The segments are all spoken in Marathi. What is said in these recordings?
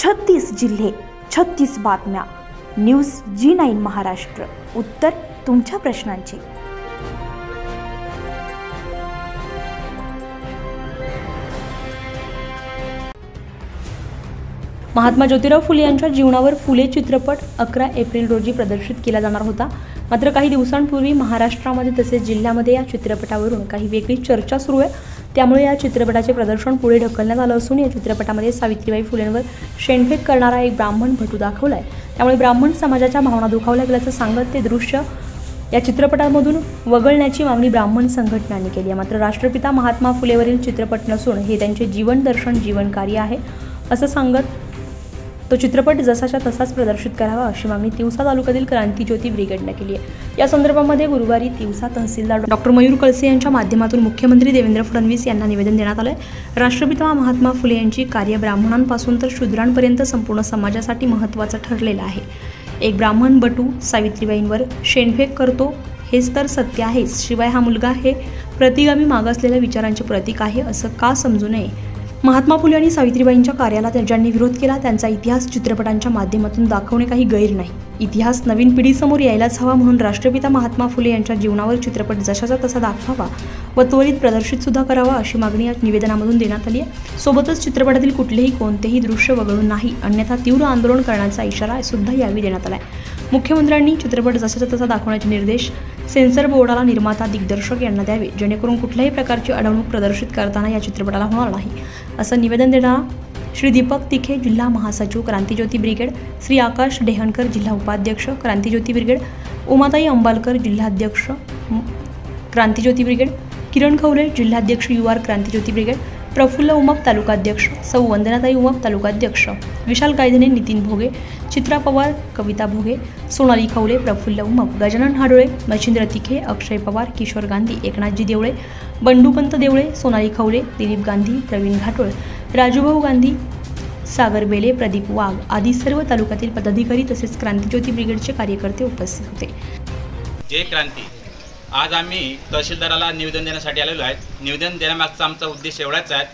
36 जिल्हे, 36 बातम्या. News G9 Maharashtra. उत्तर तुमच्या प्रश्नांची. महात्मा ज्योतिराव फुले यांच्या जीवनावर फुले चित्रपट 11 एप्रिल रोजी प्रदर्शित केला जाणार होता. मात्र काही दिवसांपूर्वी महाराष्ट्रामध्ये तसेच जिल्ह्यामध्ये या चित्रपटावरून काही वेगळी चर्चा सुरू आहे. त्यामुळे या चित्रपटाचे प्रदर्शन पुढे ढकलण्यात आलं असून या चित्रपटामध्ये सावित्रीबाई फुलेंवर शेणफेक करणारा एक ब्राह्मण भटू दाखवलाय. त्यामुळे ब्राह्मण समाजाच्या भावना दुखावल्या गेल्याचं सांगत ते दृश्य या चित्रपटामधून वगळण्याची मागणी ब्राह्मण संघटनांनी केली आहे. मात्र राष्ट्रपिता महात्मा फुलेवरील चित्रपट नसून हे त्यांचे जीवन दर्शन, जीवनकार्य आहे असं सांगत तो चित्रपट जसाच्या तसाच प्रदर्शित करावा अशी मागणी तिवसा तालुक्यातील क्रांतीज्योती ब्रिगेडने केली आहे. या संदर्भामध्ये गुरुवारी तिवसा तहसीलदार डॉ. मयूर कळसे यांच्या माध्यमातून मुख्यमंत्री देवेंद्र फडणवीस यांना निवेदन देण्यात आले. राष्ट्रपिता महात्मा फुले यांची कार्य ब्राह्मणांपासून तर शूद्रांपर्यंत संपूर्ण समाजासाठी महत्त्वाचं ठरलेलं आहे. एक ब्राह्मण बटू सावित्रीबाईंवर शेणफेक करतो हेच तर सत्य आहेच. शिवाय हा मुलगा हे प्रतिगामी मागासलेल्या विचारांचे प्रतीक आहे असं का समजू नये. महात्मा फुले आणि सावित्रीबाईंच्या कार्याला ज्यांनी विरोध केला त्यांचा इतिहास चित्रपटांच्या माध्यमातून दाखवणे काही गैर नाही. इतिहास नवीन पिढीसमोर यायलाच हवा म्हणून राष्ट्रपिता महात्मा फुले यांच्या जीवनावर चित्रपट जशाचा तसा दाखवावा व त्वरित प्रदर्शित सुद्धा करावा अशी मागणी या निवेदनामधून देण्यात आली आहे. सोबतच चित्रपटातील कुठलेही कोणतेही दृश्य वगळून नाही अन्यथा तीव्र आंदोलन करण्याचा इशारा सुद्धा यावेळी देण्यात आला आहे. मुख्यमंत्र्यांनी चित्रपट जशाचा तसा दाखवण्याचे निर्देश सेन्सर बोर्डाला निर्माता दिग्दर्शक यांना द्यावे जेणेकरून कुठल्याही प्रकारची अडवणूक प्रदर्शित करताना या चित्रपटाला होणार नाही असं निवेदन देणारा श्री दीपक तिखे जिल्हा महासचिव क्रांतीज्योती ब्रिगेड, श्री आकाश डेहणकर जिल्हा उपाध्यक्ष क्रांतीज्योती ब्रिगेड, उमाताई अंबालकर जिल्हाध्यक्ष क्रांतीज्योती ब्रिगेड, किरण खवले जिल्हाध्यक्ष UR क्रांतीज्योती ब्रिगेड, प्रफुल्ल उमप तालुकाध्यक्ष, सौ वंदनाताई उमप तालुकाध्यक्ष, विशाल गायधने, नितीन भोगे, चित्रा पवार, कविता भोगे, सोनाली खवले, प्रफुल्ल उमप, गजानन हाडोळे, मच्छिंद्र तिखे, अक्षय पवार, किशोर गांधी, एकनाथजी देवळे, बंडूपंत देवळे, सोनाली खवले, दिलीप गांधी, प्रवीण घाटोळ, राजूभाऊ गांधी, सागर बेले, प्रदीप वाघ आदी सर्व तालुक्यातील पदाधिकारी तसेच क्रांतीज्योती ब्रिगेडचे कार्यकर्ते उपस्थित होते. जय क्रांती. आज आम्ही तहसीलदाराला निवेदन देण्यासाठी आलेलो आहे. निवेदन देण्यामागचा आमचा उद्देश एवढाच आहे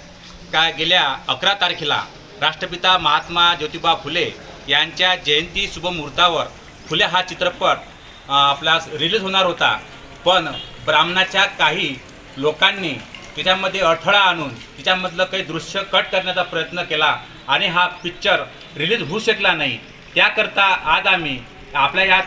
का गेल्या 11 तारखेला राष्ट्रपिता महात्मा ज्योतिबा फुले यांच्या जयंती शुभमुहूर्तावर फुले हा चित्रपट आपला रिलीज होणार होता. पण ब्राह्मणाच्या काही लोकांनी त्याच्यामध्ये अडथळा आणून त्याच्यामधलं काही दृश्य कट करण्याचा प्रयत्न केला आणि हा पिक्चर रिलीज होऊ शकला नाही. त्याकरता आज आम्ही आपल्या या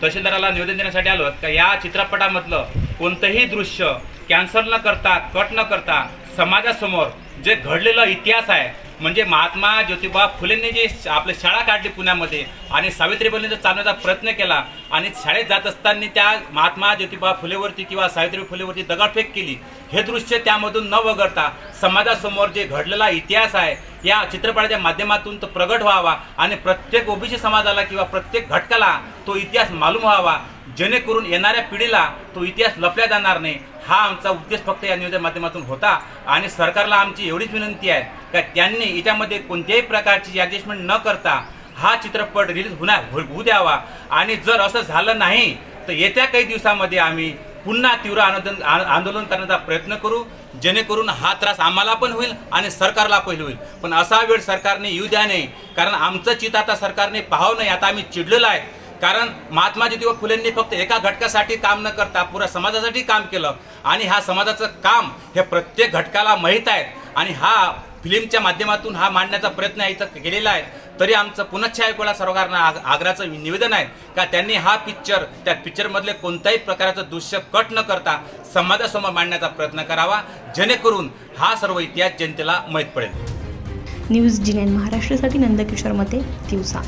तहसीलदाराला निवेदन देण्यासाठी आलो का या चित्रपटामधलं कोणतंही दृश्य कॅन्सल न करता, कट न करता समाजासमोर जे घडलेला इतिहास आहे म्हणजे महात्मा ज्योतिबा फुलेंनी जे आपली शाळा काढली पुण्यामध्ये आणि सावित्रीबाईंनी जो चालवण्याचा प्रयत्न केला आणि शाळेत जात असताना त्या महात्मा ज्योतिबा फुलेवरती किंवा सावित्रीबाई फुलेवरती दगडफेक केली हे दृश्य त्यामधून न वगळता समाजासमोर जे घडलेला इतिहास आहे या चित्रपटाच्या माध्यमातून तो प्रगट व्हावा आणि प्रत्येक ओबीसी समाजाला किंवा प्रत्येक घटकाला तो इतिहास मालूम व्हावा जेणेकरून येणाऱ्या पिढीला तो इतिहास लपल्या जाणार नाही. हा आमचा उद्देश फक्त या निवेदन माध्यमातून होता आणि सरकारला आमची एवढीच विनंती आहे का त्यांनी याच्यामध्ये कोणत्याही प्रकारची ॲडजस्टमेंट न करता हा चित्रपट रिलीज होऊ द्यावा आणि जर असं झालं नाही तर येत्या काही दिवसामध्ये आम्ही पुन्हा तीव्र आंदोलन करण्याचा प्रयत्न करू जेणेकरून हा त्रास आम्हाला पण होईल आणि सरकारला पण होईल. पण असा वेळ सरकारने येऊ द्या नाही कारण आमचं चित आता सरकारने पाहावं नाही. आता आम्ही चिडलेलो आहे कारण महात्मा ज्योतिबा फुलेंनी फक्त एका घटकासाठी काम न करता पुऱ्या समाजासाठी काम केलं आणि ह्या समाजाचं काम हे प्रत्येक घटकाला माहीत आहे आणि हा फिल्मच्या माध्यमातून हा मांडण्याचा प्रयत्न इथं केलेला आहे. तरी आमचं पुनश्च ऐकूला सरकारनं आग्रहाचं निवेदन आहे का त्यांनी हा पिक्चर त्या पिक्चरमधले कोणत्याही प्रकारचं दृश्य कट न करता समाजासमोर मांडण्याचा प्रयत्न करावा जेणेकरून हा सर्व इतिहास जनतेला माहीत पडेल. न्यूज G9 महाराष्ट्रासाठी नंदकिशोर मते, तिवसा.